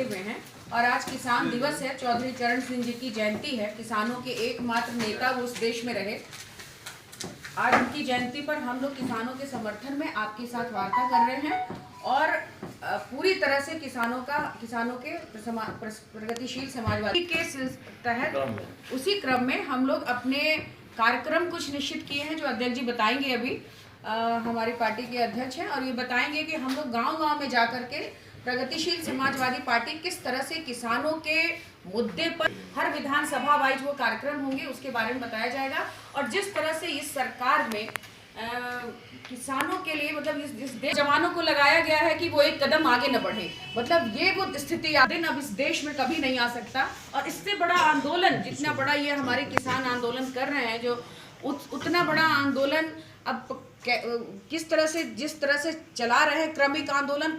बैठे हुए हैं और आज किसान दिवस है। चौधरी चरण सिंह जी की जयंती है। किसानों के एकमात्र नेता वो उस देश में रहे। आज उनकी जयंती पर हम लोग किसानों के समर्थन में आपके साथ वार्ता कर रहे हैं और पूरी तरह से किसानों के प्रगतिशील समाजवादी के तहत उसी क्रम में हम लोग अपने कार्यक्रम कुछ निश्चित किए हैं जो अध्यक्ष जी बताएंगे। अभी हमारी पार्टी के अध्यक्ष हैं और ये बताएंगे कि हम लोग गांव-गांव में जाकर के प्रगतिशील समाजवादी पार्टी किस तरह से किसानों के मुद्दे पर हर विधानसभा वाइज वो कार्यक्रम होंगे, उसके बारे में बताया जाएगा। और जिस तरह से इस सरकार में किसानों के लिए मतलब इस जवानों को लगाया गया है कि वो एक कदम आगे न बढ़े, मतलब ये वो स्थिति दिन अब इस देश में कभी नहीं आ सकता। और इससे बड़ा आंदोलन, जितना बड़ा ये हमारे किसान आंदोलन कर रहे हैं, जो उतना बड़ा आंदोलन अब जिस तरह से चला रहे हैं क्रमिक आंदोलन,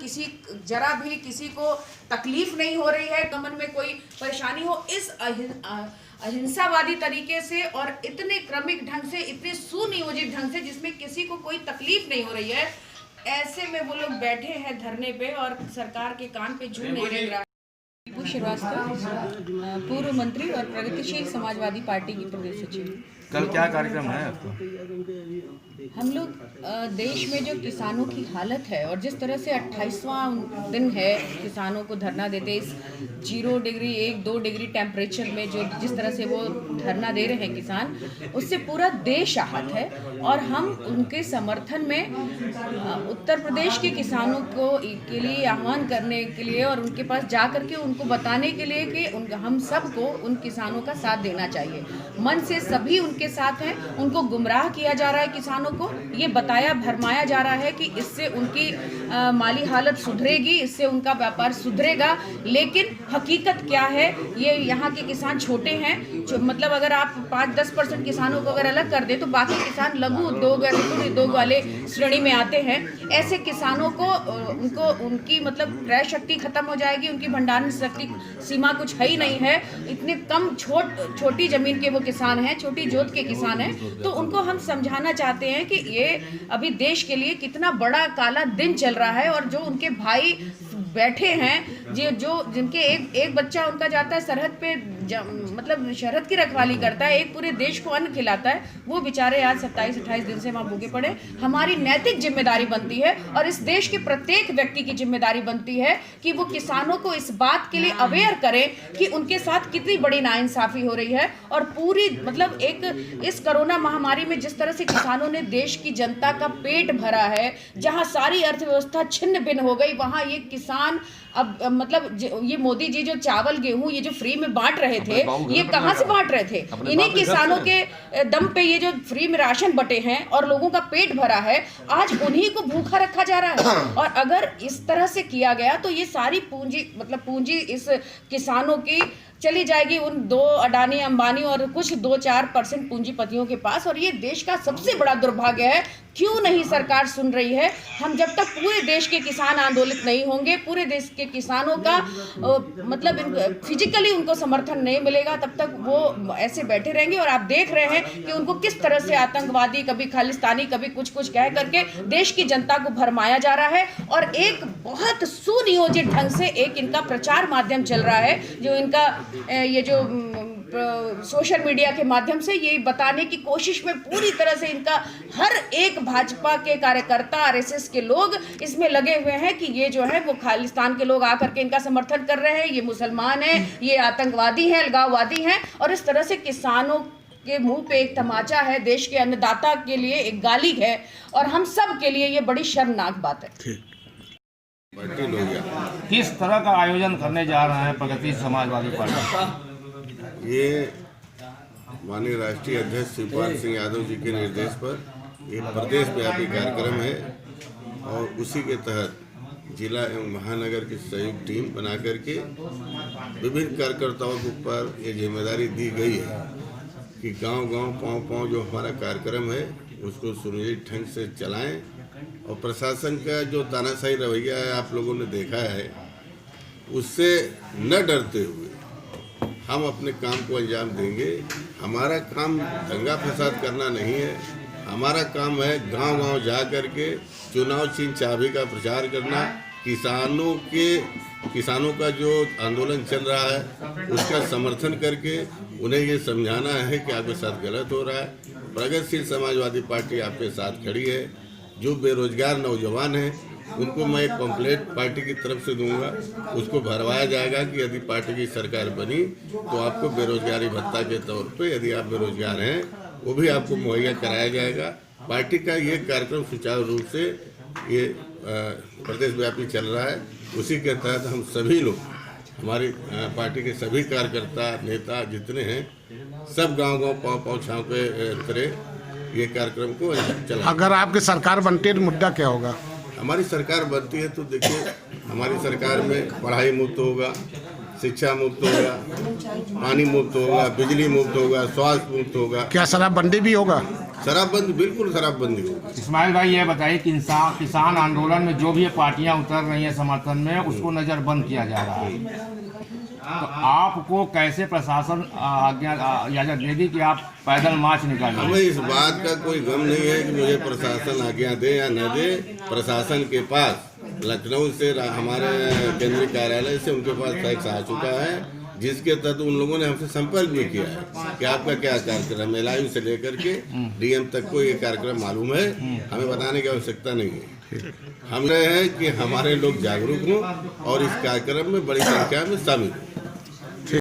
जरा भी किसी को तकलीफ नहीं हो रही है, कमर में कोई परेशानी हो, इस अहिंसावादी तरीके से और इतने क्रमिक ढंग से, इतने सुनियोजित ढंग से जिसमें किसी को कोई तकलीफ नहीं हो रही है, ऐसे में वो लोग बैठे हैं धरने पे और सरकार के कान पे जू नहीं रह रहा। दीपू श्रीवास्तव, पूर्व मंत्री और प्रगतिशील समाजवादी पार्टी की प्रदेश सचिव। कल क्या कार्यक्रम है आपका? हम लोग देश में जो किसानों की हालत है और जिस तरह से 28वां दिन है किसानों को धरना देते, इस 0 डिग्री 1-2 डिग्री टेम्परेचर में जो जिस तरह से वो धरना दे रहे हैं किसान, उससे पूरा देश आहत है। और हम उनके समर्थन में उत्तर प्रदेश के किसानों के लिए आह्वान करने के लिए और उनके पास जा कर के उनको बताने के लिए कि हम सबको उन किसानों का साथ देना चाहिए। मन से सभी उनके साथ हैं, उनको गुमराह किया जा रहा है किसानों को, ये बताया भरमाया जा रहा है कि इससे उनकी माली हालत सुधरेगी, इससे उनका व्यापार सुधरेगा। लेकिन हकीकत क्या है, ये यहाँ के किसान छोटे हैं, मतलब अगर आप 5-10% किसानों को अगर अलग कर दे तो बाकी किसान लघु उद्योग या लघु उद्योग वाले श्रेणी में आते हैं। ऐसे किसानों को उनकी मतलब क्रय शक्ति खत्म हो जाएगी, उनकी भंडारण शक्ति सीमा कुछ है ही नहीं है। इतने कम छोटी जमीन के वो किसान हैं, छोटी जोत के किसान हैं, तो उनको हम समझाना चाहते हैं कि ये अभी देश के लिए कितना बड़ा काला दिन चल रहा है। और जो उनके भाई बैठे हैं, जिनके एक बच्चा उनका जाता है सरहद पे, मतलब सरहद की रखवाली करता है, एक पूरे देश को अन्न खिलाता है, वो बेचारे आज 27-28 दिन से वहाँ भूखे पड़े। हमारी नैतिक जिम्मेदारी बनती है और इस देश के प्रत्येक व्यक्ति की जिम्मेदारी बनती है कि वो किसानों को इस बात के लिए अवेयर करें कि उनके साथ कितनी बड़ी नाइंसाफी हो रही है। और पूरी मतलब इस कोरोना महामारी में जिस तरह से किसानों ने देश की जनता का पेट भरा है, जहाँ सारी अर्थव्यवस्था छिन्न भिन्न हो गई, वहाँ ये किसान अब मतलब ये मोदी जी जो चावल गेहूं ये जो फ्री में बांट रहे थे, ये कहां से बांट रहे थे? इन्हीं किसानों के दम पे ये जो फ्री में राशन बटे हैं और लोगों का पेट भरा है, आज उन्हीं को भूखा रखा जा रहा है। और अगर इस तरह से किया गया तो ये सारी पूंजी इस किसानों की चली जाएगी उन 2 अडानी अंबानी और कुछ 2-4% पूंजीपतियों के पास। और ये देश का सबसे बड़ा दुर्भाग्य है। क्यों नहीं सरकार सुन रही है? हम जब तक पूरे देश के किसान आंदोलित नहीं होंगे, पूरे देश के किसानों का मतलब फिजिकली उनको समर्थन नहीं मिलेगा, तब तक वो ऐसे बैठे रहेंगे। और आप देख रहे हैं कि उनको किस तरह से आतंकवादी, कभी खालिस्तानी, कभी कुछ कह करके देश की जनता को भरमाया जा रहा है। और एक बहुत सुनियोजित ढंग से एक इनका प्रचार माध्यम चल रहा है, जो इनका ये जो सोशल मीडिया के माध्यम से ये बताने की कोशिश में पूरी तरह से इनका हर एक भाजपा के कार्यकर्ता, आरएसएस के लोग इसमें लगे हुए हैं कि ये जो है वो खालिस्तान के लोग आकर के इनका समर्थन कर रहे हैं, ये मुसलमान हैं, ये आतंकवादी हैं, अलगाववादी हैं। और इस तरह से किसानों के मुंह पे एक तमाचा है, देश के अन्नदाता के लिए एक गाली है और हम सब के लिए ये बड़ी शर्मनाक बात है। किस तरह का आयोजन करने जा रहा है प्रगति समाजवादी पार्टी? ये माननीय राष्ट्रीय अध्यक्ष शिवपाल सिंह यादव जी के निर्देश पर एक प्रदेश व्यापी कार्यक्रम है और उसी के तहत जिला एवं महानगर की संयुक्त टीम बना करके विभिन्न कार्यकर्ताओं के ऊपर ये जिम्मेदारी दी गई है कि गांव-गांव पाँव जो हमारा कार्यक्रम है उसको सुनियोजित ढंग से चलाएं। और प्रशासन का जो तानाशाही रवैया है आप लोगों ने देखा है, उससे न डरते हुए हम अपने काम को अंजाम देंगे। हमारा काम दंगा फसाद करना नहीं है, हमारा काम है गांव-गांव जा कर के चुनाव चिन्ह चाबी का प्रचार करना किसानों का जो आंदोलन चल रहा है उसका समर्थन करके उन्हें ये समझाना है कि आपके साथ गलत हो रहा है। प्रगतिशील समाजवादी पार्टी आपके साथ खड़ी है। जो बेरोजगार नौजवान हैं उनको मैं एक पम्फलेट पार्टी की तरफ से दूंगा, उसको भरवाया जाएगा कि यदि पार्टी की सरकार बनी तो आपको बेरोजगारी भत्ता के तौर पे यदि आप बेरोजगार हैं वो भी आपको मुहैया कराया जाएगा। पार्टी का ये कार्यक्रम सुचारू रूप से ये प्रदेश व्यापी चल रहा है। उसी के तहत हम सभी लोग, हमारी पार्टी के सभी कार्यकर्ता नेता जितने हैं, सब गांव-गांव पाँव छाँव के तरह ये कार्यक्रम को चला। अगर आपकी सरकार बनती है तो मुद्दा क्या होगा? हमारी सरकार बनती है तो देखिए, हमारी सरकार में पढ़ाई मुफ्त होगा, शिक्षा मुफ्त होगा, पानी मुफ्त होगा, बिजली मुफ्त होगा, स्वास्थ्य मुफ्त होगा। क्या शराबबंदी भी होगा? शराबबंदी, बिल्कुल शराबबंदी होगी। इस्माइल भाई ये बताइए कि किसान आंदोलन में जो भी पार्टियां उतर रही हैं समर्थन में, उसको नज़रबंद किया जा रहा है, तो आपको कैसे प्रशासन इजाजत देगी कि आप पैदल मार्च निकालें? हमें इस बात का कोई गम नहीं है कि मुझे प्रशासन आज्ञा दे या न दे। प्रशासन के पास लखनऊ से, हमारे केंद्रीय कार्यालय से उनके पास फैक्स आ चुका है, जिसके तहत उन लोगों ने हमसे संपर्क भी किया है कि आपका क्या कार्यक्रम है। LIU से लेकर के DM तक को ये कार्यक्रम मालूम है, हमें बताने की आवश्यकता नहीं है। हम रहे हैं कि हमारे लोग जागरूक हों और इस कार्यक्रम में बड़ी संख्या में शामिल हों।